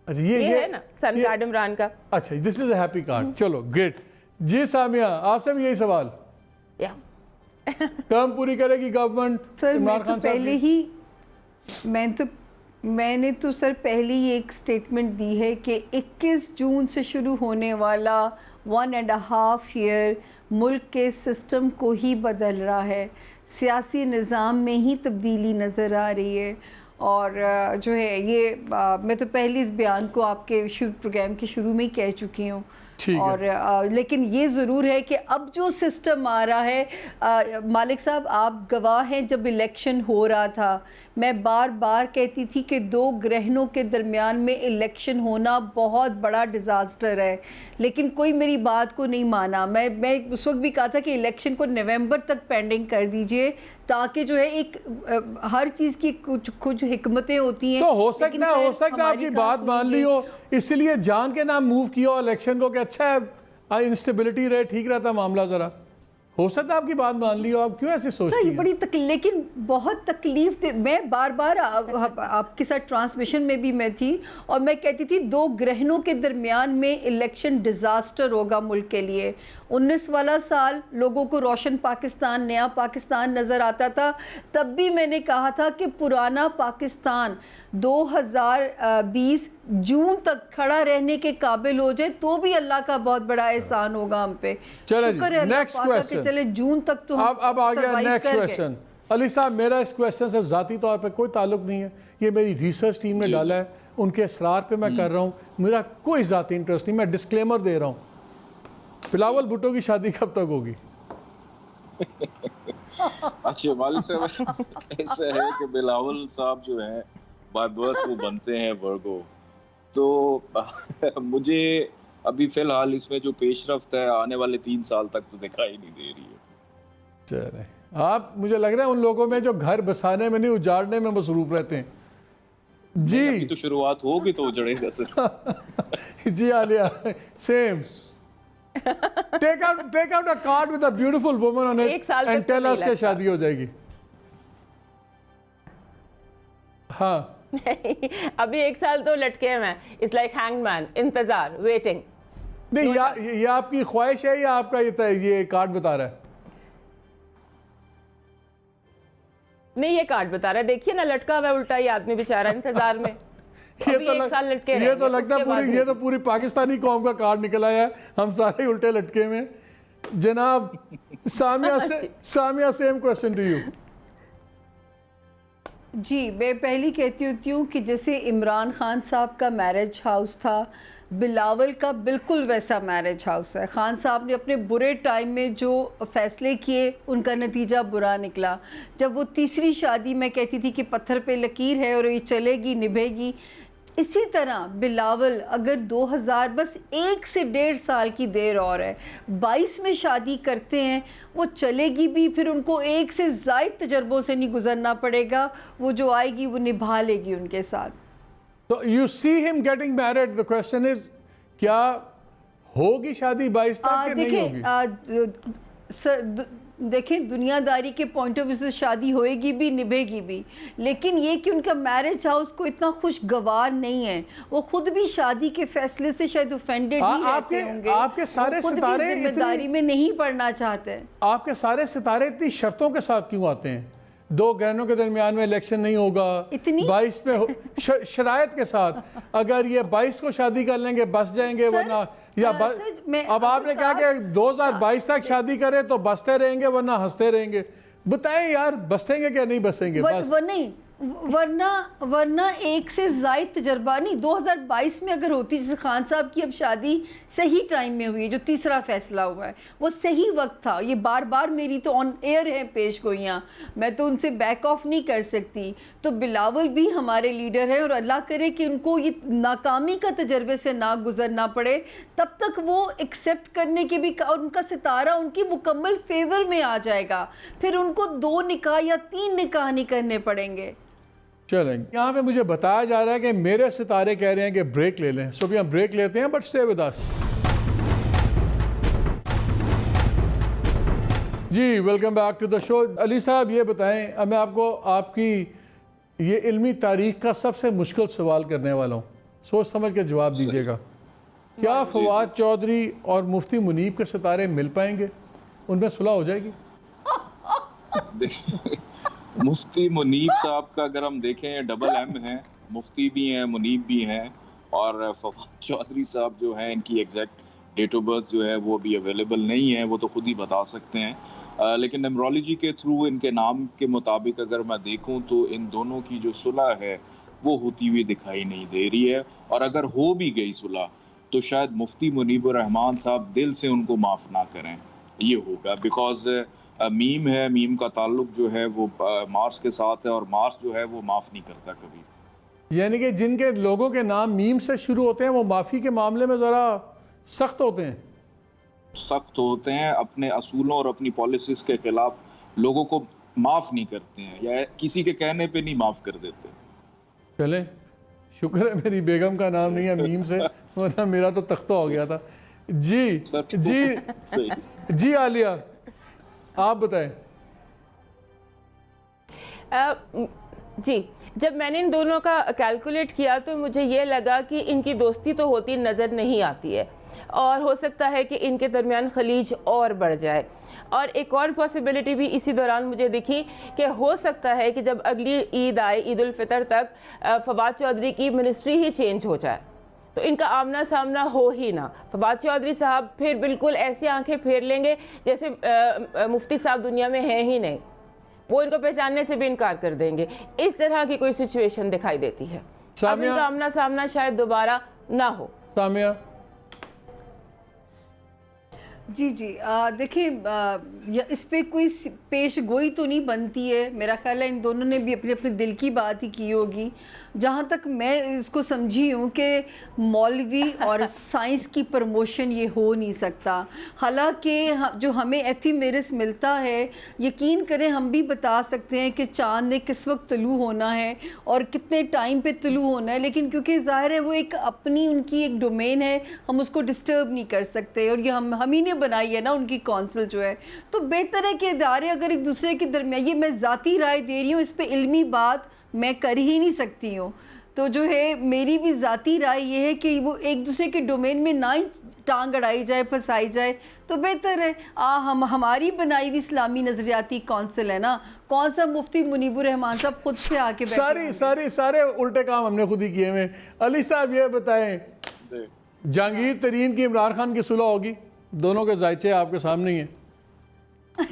S1: अच्छा
S2: ये है ना सन कार्ड इमरान का।
S1: अच्छा this is a happy card. चलो ग्रेट। जी सामिया आपसे भी यही सवाल,
S2: या
S1: टर्म पूरी करेगी गवर्नमेंट
S3: सर?
S1: इमरान खान
S3: मैंने तो सर पहले ही एक स्टेटमेंट दी है कि 21 जून से शुरू होने वाला 1.5 ईयर मुल्क के सिस्टम को ही बदल रहा है। सियासी निज़ाम में ही तब्दीली नज़र आ रही है। और जो है ये मैं तो पहले इस बयान को आपके प्रोग्राम के शुरू में ही कह चुकी हूँ। और लेकिन ये ज़रूर है कि अब जो सिस्टम आ रहा है, मालिक साहब आप गवाह हैं, जब इलेक्शन हो रहा था मैं बार बार कहती थी कि 2 ग्रहणों के दरमियान में इलेक्शन होना बहुत बड़ा डिज़ास्टर है, लेकिन कोई मेरी बात को नहीं माना। मैं उस वक्त भी कहा था कि इलेक्शन को नवंबर तक पेंडिंग कर दीजिए, ताकि जो है एक हर चीज़ की कुछ हिकमतें होती हैं।
S1: तो हो सकता है आपकी बात मान ली हो, इसलिए जान के नाम मूव किया इलेक्शन को कि अच्छा है इंस्टेबिलिटी रहे, ठीक रहता मामला। जरा हो सकता है आपकी बात मान ली हो, आप क्यों ऐसे सोचती हैं?
S3: बड़ी लेकिन बहुत तकलीफ थी। मैं बार बार आपके साथ ट्रांसमिशन में भी मैं थी और मैं कहती थी 2 ग्रहणों के दरमियान में इलेक्शन डिज़ास्टर होगा मुल्क के लिए। 19 वाला साल लोगों को रोशन पाकिस्तान, नया पाकिस्तान नज़र आता था। तब भी मैंने कहा था कि पुराना पाकिस्तान 2020 जून तक खड़ा रहने के काबिल हो जाए तो भी अल्लाह का बहुत बड़ा एहसान होगा हम पे। शुक्र है
S1: नेक्स्ट क्वेश्चन,
S3: चले जून तक तो
S1: अब आ गया नेक्स्ट क्वेश्चन। अली साहब मेरा इस क्वेश्चन से ज़ाती तौर पे कोई ताल्लुक नहीं है, ये मेरी रिसर्च टीम ने डाला है, उनके असरार पे मैं कर रहा हूँ, मेरा कोई ज़ाती इंटरेस्ट नहीं, मैं डिस्क्लेमर दे रहा हूँ। बिलावल भुट्टो की शादी कब तक होगी?
S4: अच्छा मालिक साहब, ऐसा है कि बिलावल साहब जो है बाय बर्थ वो बनते हैं वर्गो, तो मुझे अभी फिलहाल इसमें जो पेशरफ्त है आने वाले 3 साल तक तो दिखाई नहीं दे रही है।
S1: चले आप, मुझे लग रहा है उन लोगों में जो घर बसाने में नहीं उजाड़ने में मसरूफ रहते हैं। जी
S4: अभी तो शुरुआत होगी तो उजड़ेगा सर।
S1: जी Alia same. Take out a card with a beautiful woman on it and tell us कि शादी हो जाएगी। हाँ
S2: अभी 1 साल तो लटके हैं मैं। इट्स लाइक हैंग्ड मैन, इंतजार, वेटिंग।
S1: नहीं ये आपकी ख्वाहिश है या आपका ये कार्ड बता रहा है?
S2: नहीं ये कार्ड बता रहा है, देखिए ना लटका हुआ उल्टा ये आदमी बेचारा इंतजार में।
S1: ये तो लगता है ये तो पूरी पाकिस्तानी कौम का कार्ड निकल आया है, हम सारे उल्टे लटके में। जनाब Samia same question to you.
S3: जी मैं पहली कहती होती हूँ कि जैसे इमरान खान साहब का मैरिज हाउस था, बिलावल का बिल्कुल वैसा मैरिज हाउस है। खान साहब ने अपने बुरे टाइम में जो फ़ैसले किए उनका नतीजा बुरा निकला। जब वो तीसरी शादी में कहती थी कि पत्थर पे लकीर है और ये चलेगी निभेगी, इसी तरह बिलावल अगर 2000 बस 1 से 1.5 साल की देर और है, 22 में शादी करते हैं, वो चलेगी भी, फिर उनको 1 से ज़ायद तजर्बों से नहीं गुजरना पड़ेगा, वो जो आएगी वो निभा लेगी उनके साथ।
S1: तो you see him getting married, the question is क्या होगी शादी 22 तक कि नहीं होगी?
S3: सर देखें, दुनियादारी के पॉइंट ऑफ व्यू से शादी होएगी भी, निभेगी भी, लेकिन ये कि उनका मैरिज हाउस को इतना खुशगवार नहीं है। वो खुद भी शादी के फैसले से शायद ऑफेंडेड ही रहते होंगे।
S1: आपके सारे
S3: वो खुद भी
S1: सितारे
S3: जिम्मेदारी में नहीं पड़ना चाहते।
S1: आपके सारे सितारे इतनी शर्तों के साथ क्यों आते हैं? 2 ग्रहणों के दरमियान में इलेक्शन नहीं होगा,
S3: इतनी
S1: 22 में शरायत के साथ, अगर ये 22 को शादी कर लेंगे बस जाएंगे, वरना या अब आपने कहा कि 2022 तक शादी करें तो बसते रहेंगे वरना हंसते रहेंगे। बताएं यार, बसेंगे क्या नहीं बसेंगे? बस
S3: नहीं, वरना एक से जायद तजर्बा नहीं। 2022 में अगर होती, जैसे खान साहब की अब शादी सही टाइम में हुई है, जो तीसरा फैसला हुआ है वो सही वक्त था। ये बार बार मेरी तो ऑन एयर है पेश गोइयाँ, मैं तो उनसे बैक ऑफ नहीं कर सकती। तो बिलावल भी हमारे लीडर है और अल्लाह करे कि उनको ये नाकामी का तजर्बे से ना गुजरना पड़े, तब तक वो एक्सेप्ट करने के भी, और उनका सितारा उनकी मुकम्मल फेवर में आ जाएगा। फिर उनको 2 निकाह या 3 निकाह नहीं करने पड़ेंगे।
S1: चलें, यहाँ पे मुझे बताया जा रहा है कि मेरे सितारे कह रहे हैं कि ब्रेक ले लें। सो भी हम ब्रेक लेते हैं, बट स्टे विद अस। जी, welcome back to the show. Ali साहब ये बताएं, अब मैं आपको आपकी ये इल्मी तारीख का सबसे मुश्किल सवाल करने वाला हूँ, सोच समझ के जवाब दीजिएगा। क्या फवाद चौधरी और मुफ्ती मुनीब के सितारे मिल पाएंगे? उनमें सुलह हो जाएगी?
S4: मुफ्ती मुनीब साहब का अगर हम देखें, डबल एम है, मुफ्ती भी हैं, मुनीब भी हैं, और फवाद चौधरी साहब जो हैं, इनकी एग्जैक्ट डेट ऑफ बर्थ जो है वो भी अवेलेबल नहीं है, वो तो खुद ही बता सकते हैं। लेकिन न्यूमरोलॉजी के थ्रू इनके नाम के मुताबिक अगर मैं देखूं तो इन दोनों की जो सुलह है वो होती हुई दिखाई नहीं दे रही है। और अगर हो भी गई सुलह तो शायद मुफ्ती मुनीबुर रहमान साहब दिल से उनको माफ़ ना करें, ये होगा। बिकॉज मीम है, मीम का ताल्लुक जो है वो मार्स के साथ है, और मार्स जो है वो माफ़ नहीं करता कभी।
S1: यानी कि जिनके लोगों के नाम मीम से शुरू होते हैं वो माफ़ी के मामले में ज़रा सख्त होते हैं,
S4: सख्त होते हैं, अपने असूलों और अपनी पॉलिसीज़ के खिलाफ लोगों को माफ़ नहीं करते हैं, या किसी के कहने पे नहीं माफ़ कर देते।
S1: चलें, शुक्र है मेरी बेगम का नाम नहीं है मीम से, वरना मेरा तो तख्ता हो गया था। जी जी जी, आलिया आप बताएं।
S2: जी, जब मैंने इन दोनों का कैलकुलेट किया तो मुझे ये लगा कि इनकी दोस्ती तो होती नज़र नहीं आती है, और हो सकता है कि इनके दरमियान खलीज और बढ़ जाए। और एक और पॉसिबिलिटी भी इसी दौरान मुझे दिखी कि हो सकता है कि जब अगली ईद आए, ईद उल फितर तक, फवाद चौधरी की मिनिस्ट्री ही चेंज हो जाए, तो इनका आमना सामना हो ही ना। फवाद चौधरी साहब फिर बिल्कुल ऐसी आंखें फेर लेंगे जैसे मुफ्ती साहब दुनिया में हैं ही नहीं, वो इनको पहचानने से भी इनकार कर देंगे। इस तरह की कोई सिचुएशन दिखाई देती है। अब इनका आमना सामना शायद दोबारा ना हो।
S1: सामिया?
S3: जी जी, देखिए, इस पे कोई पेश गोई तो नहीं बनती है। मेरा ख्याल है इन दोनों ने भी अपने अपने दिल की बात ही की होगी। जहाँ तक मैं इसको समझी हूँ कि मौलवी और साइंस की प्रमोशन ये हो नहीं सकता। हालांकि जो हमें एफीमेरिस मिलता है, यकीन करें हम भी बता सकते हैं कि चाँद ने किस वक्त तुलू होना है और कितने टाइम पे तुलू होना है, लेकिन क्योंकि ज़ाहिर है वो एक अपनी उनकी एक डोमेन है, हम उसको डिस्टर्ब नहीं कर सकते। और ये हम ही ने बनाई है ना उनकी कौंसिल जो है। तो बेहतर है कि इदारे अगर एक दूसरे के दरमियान, ये मैं ज़ाती राय दे रही हूँ, इस पे इल्मी बात मैं कर ही नहीं सकती हूँ, तो जो है मेरी भी ज़ाती राय ये है कि वो एक दूसरे के डोमेन में ना ही टांग अड़ाई जाए, फंसाई जाए, तो बेहतर है। हमारी बनाई हुई इस्लामी नजरियाती कौंसिल है ना, कौन सा मुफ्ती मुनीबुर रहमान साहब खुद से आके
S1: सारे उल्टे काम हमने खुद ही किए हैं। अली साहब ये बताएं, जहांगीर तरीन की इमरान खान की सुलह होगी? दोनों के जायचे आपके सामने ही हैं।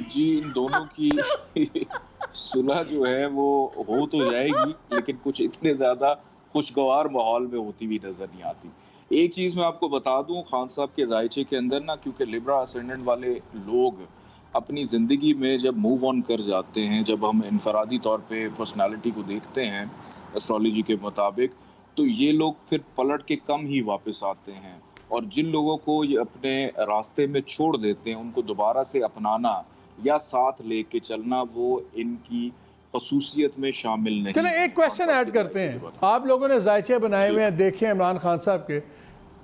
S4: जी, इन दोनों की सुलह जो है वो हो तो जाएगी, लेकिन कुछ इतने ज़्यादा खुशगवार माहौल में होती हुई नज़र नहीं आती। एक चीज़ मैं आपको बता दूं, खान साहब के जायचे के अंदर ना, क्योंकि लिब्रा असेंडेंट वाले लोग अपनी ज़िंदगी में जब मूव ऑन कर जाते हैं, जब हम इनफरादी तौर पे पर्सनालिटी को देखते हैं एस्ट्रोलॉजी के मुताबिक, तो ये लोग फिर पलट के कम ही वापस आते हैं। और जिन लोगों को ये अपने रास्ते में छोड़ देते हैं, उनको दोबारा से अपनाना या साथ लेके चलना वो इनकी खसूसियत में शामिल नहीं।
S1: चले एक क्वेश्चन ऐड करते हैं। आप लोगों ने जायचे बनाए हुए हैं, देखे हैं इमरान खान साहब के,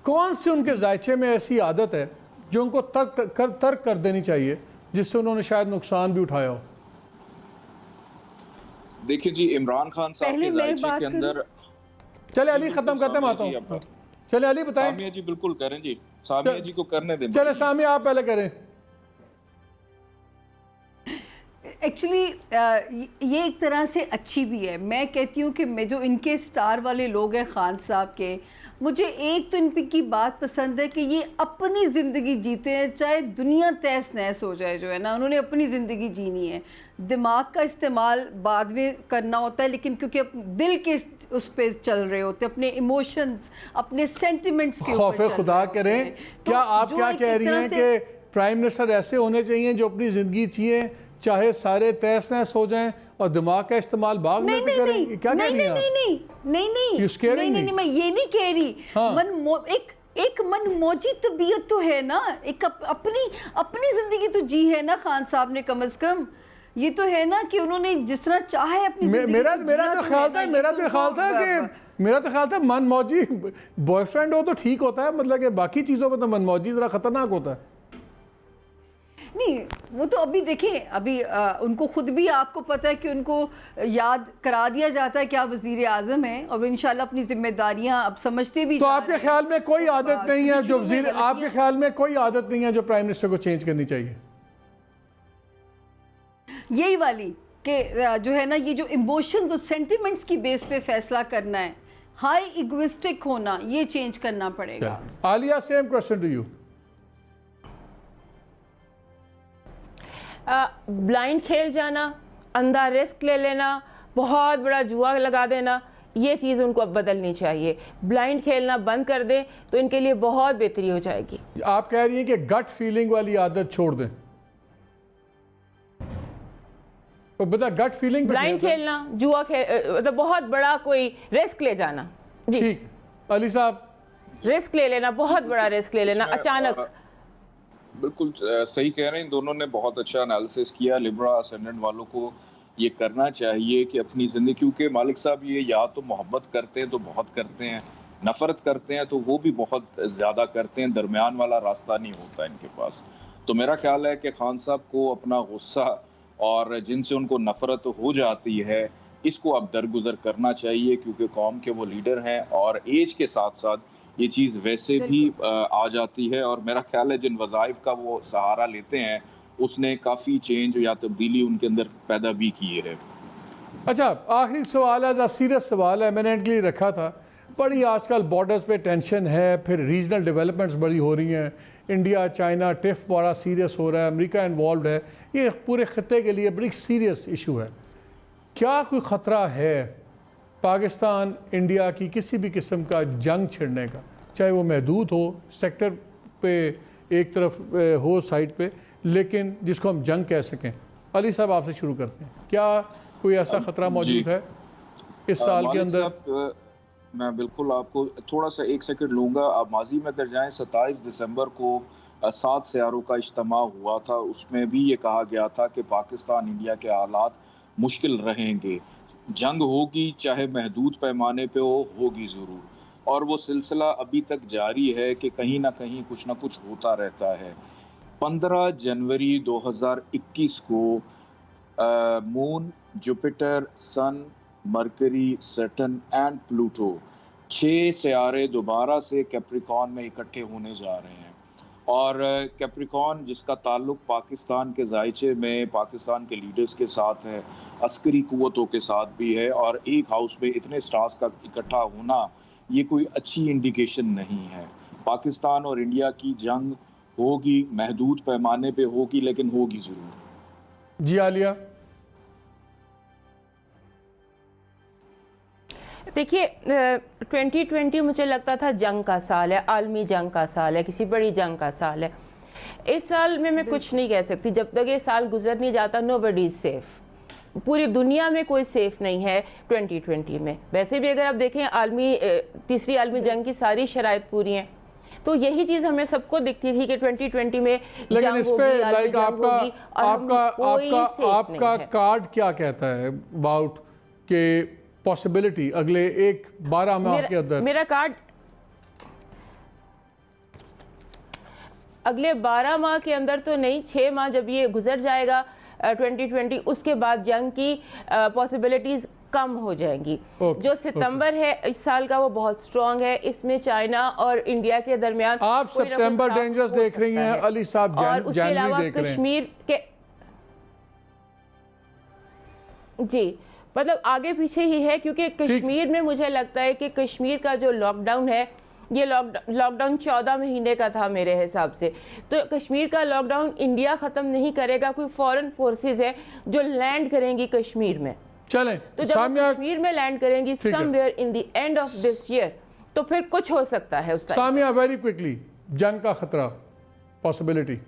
S1: कौन से उनके जायचे में ऐसी आदत है जो उनको तर्क कर देनी चाहिए जिससे उन्होंने शायद नुकसान भी उठाया हो?
S4: देखिए जी, इमरान खान साहब
S3: पहले
S4: के
S3: मैं
S4: जायचे
S3: बात
S4: के अंदर
S1: चले अली
S4: बिल्कुल,
S1: ख़त्म करते हैं
S4: सामिया जी,
S1: बातों।
S4: आप
S1: चले अली बताएं।
S4: सामिया जी बिल्कुल करें जी, सामिया जी को करने दें।
S1: चले सामिया आप पहले करें।
S3: एक्चुअली ये एक तरह से अच्छी भी है। मैं कहती हूँ कि मैं जो इनके स्टार वाले लोग हैं खान साहब के, मुझे एक तो इनकी बात पसंद है कि ये अपनी ज़िंदगी जीते हैं, चाहे दुनिया तहस नहस हो जाए, जो है ना, उन्होंने अपनी ज़िंदगी जीनी है। दिमाग का इस्तेमाल बाद में करना होता है, लेकिन क्योंकि दिल के उस पर चल रहे होते हैं, अपने इमोशंस, अपने सेंटिमेंट्स के ऊपर
S1: खौफे
S3: चल
S1: खुदा
S3: रहे होते
S1: करें।
S3: हैं। तो
S1: क्या आप
S3: जो
S1: क्या
S3: एक
S1: कह रही
S3: तरह
S1: हैं
S3: से-
S1: कि प्राइम मिनिस्टर ऐसे होने चाहिए जो अपनी ज़िंदगी जिए, चाहे सारे तहस नहस हो जाएं, और दिमाग का इस्तेमाल बाद में
S3: नहीं
S1: भी
S3: नहीं
S1: करें?
S3: नहीं
S1: ये क्या कह
S3: नहीं
S1: रही हैं
S3: नहीं
S1: आप?
S3: नहीं नहीं नहीं
S1: You're scaring
S3: नहीं
S1: me.
S3: नहीं, मैं ये नहीं कह रही।
S1: हाँ।
S3: एक मनमौजी तबीयत तो है ना, एक अपनी जिंदगी तो जी है ना खान साहब ने, कम से कम ये तो है ना कि उन्होंने जिस तरह चाहे अपनी जिंदगी
S1: मेरा
S3: को
S1: मेरा
S3: जिया
S1: तो
S3: तो
S1: ख्याल
S3: है
S1: था
S3: ना,
S1: मेरा
S3: ये
S1: तो ख्याल था कि मेरा तो ख्याल था मनमौजी बॉयफ्रेंड हो तो ठीक होता है, मतलब कि बाकी चीज़ों पर तो मनमौजी ज़रा खतरनाक होता है।
S3: नहीं, वो तो अभी देखिए, अभी उनको खुद भी, आपको पता है कि उनको याद करा दिया जाता है कि आप वजीर आजम हैं, और इंशाल्लाह अपनी जिम्मेदारियां अब समझते भी
S1: तो
S3: जा
S1: आपके
S3: रहे हैं।
S1: ख्याल में कोई आदत नहीं है जो
S3: शुरू में
S1: वजीर, आपके ख्याल में कोई आदत नहीं है जो प्राइम मिनिस्टर को चेंज करनी चाहिए?
S3: यही वाली कि जो है ना, ये जो इमोशंस और सेंटिमेंट्स की बेस पे फैसला करना है, हाई इगोइस्टिक होना, ये चेंज करना पड़ेगा।
S1: Aliya, same question to you.
S2: Blind खेल जाना, अंधा रिस्क ले लेना, बहुत बड़ा जुआ लगा देना, ये चीज़ उनको अब बदलनी चाहिए। ब्लाइंड खेलना बंद कर दें तो इनके लिए बहुत बेहतरी हो जाएगी।
S1: आप कह रही हैं कि गट फीलिंग वाली आदत छोड़ दें, तो बता गट फीलिंग
S2: ब्लाइंड खेलना, जुआ खेल, मतलब बहुत बड़ा कोई रिस्क ले जाना। जी,
S1: ठीक। अली साहब,
S2: रिस्क ले लेना, बहुत बड़ा रिस्क ले लेना अचानक।
S4: बिल्कुल सही कह रहे हैं, दोनों ने बहुत अच्छा एनालिसिस किया। लिब्रा असेंडेंट वालों को ये करना चाहिए कि अपनी ज़िंदगी, क्योंकि मालिक साहब ये या तो मोहब्बत करते हैं तो बहुत करते हैं, नफ़रत करते हैं तो वो भी बहुत ज़्यादा करते हैं, दरमियान वाला रास्ता नहीं होता इनके पास। तो मेरा ख्याल है कि खान साहब को अपना गुस्सा और जिनसे उनको नफ़रत हो जाती है, इसको अब दरगुजर करना चाहिए, क्योंकि कौम के वो लीडर हैं और एज के साथ साथ ये चीज़ वैसे भी आ जाती है। और मेरा ख्याल है जिन वज़ाइफ का वो सहारा लेते हैं, उसने काफ़ी चेंज या तब्दीली उनके अंदर पैदा भी की है।
S1: अच्छा, आखिरी सवाल है, सीरियस सवाल है, मैंने इनके लिए रखा था। बड़ी आजकल बॉर्डर्स पे टेंशन है, फिर रीजनल डेवलपमेंट्स बड़ी हो रही हैं, इंडिया चाइना टिफ बड़ा सीरियस हो रहा है, अमेरिका इन्वॉल्व है, ये पूरे खत्ते के लिए बड़ी सीरियस इशू है। क्या कोई ख़तरा है पाकिस्तान इंडिया की किसी भी किस्म का जंग छिड़ने का, चाहे वो महदूद हो, सेक्टर पे एक तरफ हो साइड पे, लेकिन जिसको हम जंग कह सकें? अली साहब, आपसे शुरू करते हैं। क्या कोई ऐसा ख़तरा मौजूद है इस साल के अंदर?
S4: मैं बिल्कुल आपको थोड़ा सा एक सेकंड लूँगा। आप माजी में अगर जाएँ, 27 दिसंबर को 7 सियारों का इज्तिमा हुआ था, उसमें भी ये कहा गया था कि पाकिस्तान इंडिया के हालात मुश्किल रहेंगे, जंग होगी, चाहे महदूद पैमाने पे होगी ज़रूर, और वो सिलसिला अभी तक जारी है कि कहीं ना कहीं कुछ ना कुछ होता रहता है। 15 जनवरी 2021 को moon, Jupiter, sun, Mercury, Saturn and Pluto, 6 सियारे दोबारा से कैप्रिकॉन में इकट्ठे होने जा रहे हैं। और कैप्रिकॉन, जिसका ताल्लुक पाकिस्तान के जायचे में पाकिस्तान के लीडर्स के साथ है, अस्करी कुव्वतों के साथ भी है, और एक हाउस में इतने स्टार्स का इकट्ठा होना ये कोई अच्छी इंडिकेशन नहीं है। पाकिस्तान और इंडिया की जंग होगी, महदूद पैमाने पे होगी, लेकिन होगी ज़रूर।
S1: जी आलिया।
S2: देखिए, 2020 मुझे लगता था जंग का साल है, आलमी जंग का साल है, किसी बड़ी जंग का साल है। इस साल में मैं कुछ नहीं कह सकती, जब तक ये साल गुजर नहीं जाता। नोबडी इज सेफ, पूरी दुनिया में कोई सेफ नहीं है 2020 में। वैसे भी अगर आप देखें, तीसरी आलमी जंग की सारी शराइत पूरी हैं, तो यही चीज हमें सबको दिखती थी कि 2020 में
S1: लेकिन इस पे लाइक आपका कार्ड क्या कहता है अबाउट के पॉसिबिलिटी अगले 12 माह के अंदर?
S2: मेरा कार्ड अगले 12 माह के अंदर तो नहीं, 6 माह जब ये गुजर जाएगा 2020, उसके बाद जंग की पॉसिबिलिटीज कम हो जाएंगी। जो सितंबर है इस साल का वो बहुत स्ट्रांग है, इसमें चाइना और इंडिया के दरमियान
S1: आप सितंबर डेंजरस देख रही हैं, अली साहब
S2: और उसके अलावा
S1: देख रहे हैं।
S2: कश्मीर के जी मतलब आगे पीछे ही है, क्योंकि कश्मीर में मुझे लगता है कि कश्मीर का जो लॉकडाउन है, ये लॉकडाउन 14 महीने का था मेरे हिसाब से। तो कश्मीर का लॉकडाउन इंडिया ख़त्म नहीं करेगा, कोई फॉरेन फोर्सेस है जो लैंड करेंगी कश्मीर में।
S1: चलें,
S2: तो जब कश्मीर में लैंड करेंगी somewhere in the end of this year, तो फिर कुछ हो सकता है उस टाइम।
S1: सामिया, वेरी क्विकली, जंग का खतरा, पॉसिबिलिटी।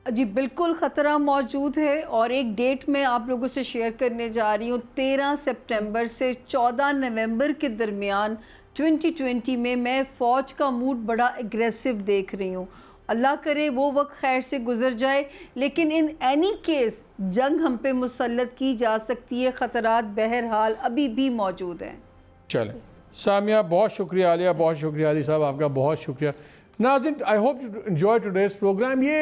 S3: जी बिल्कुल ख़तरा मौजूद है, और एक डेट मैं आप लोगों से शेयर करने जा रही हूँ। 13 सितंबर से 14 नवंबर के दरमियान 2020 में मैं फ़ौज का मूड बड़ा एग्रेसिव देख रही हूँ। अल्लाह करे वो वक्त खैर से गुजर जाए, लेकिन इन एनी केस जंग हम पे मुसल्लत की जा सकती है। ख़तरात बहरहाल अभी भी मौजूद हैं।
S1: चलें सामिया, बहुत शुक्रिया। आलिया, बहुत शुक्रिया। अली साहब, आपका बहुत शुक्रिया। नाज़रीन, I hope you enjoy today's programme. ये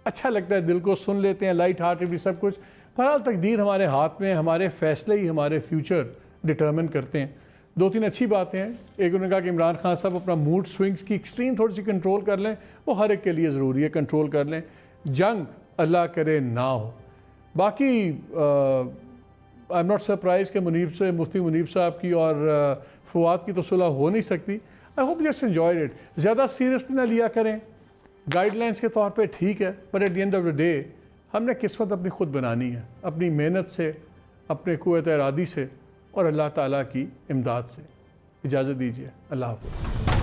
S1: अच्छा लगता है, दिल को सुन लेते हैं, लाइट हार्टेडली सब कुछ। बहरहाल तकदीर हमारे हाथ में, हमारे फैसले ही हमारे फ्यूचर डिटर्मिन करते हैं। 2-3 अच्छी बातें हैं। एक, उन्होंने कहा कि इमरान खान साहब अपना मूड स्विंग्स की एक्सट्रीम थोड़ी सी कंट्रोल कर लें, वो हर एक के लिए ज़रूरी है, कंट्रोल कर लें। जंग अल्लाह करे ना हो। बाकी आई एम नॉट सरप्राइज कि मुनीब से, मुफ्ती मुनीब साहब की और फवाद की तो सुलह हो नहीं सकती। I hope just enjoyed it. ज़्यादा सीरियसली ना लिया करें, गाइडलाइंस के तौर पे ठीक है, पर at the end of the day हमने किस्मत अपनी खुद बनानी है, अपनी मेहनत से, अपने क़ुव्वत इरादी से और अल्लाह ताला की इमदाद से। इजाज़त दीजिए, अल्लाह हाफ़िज़।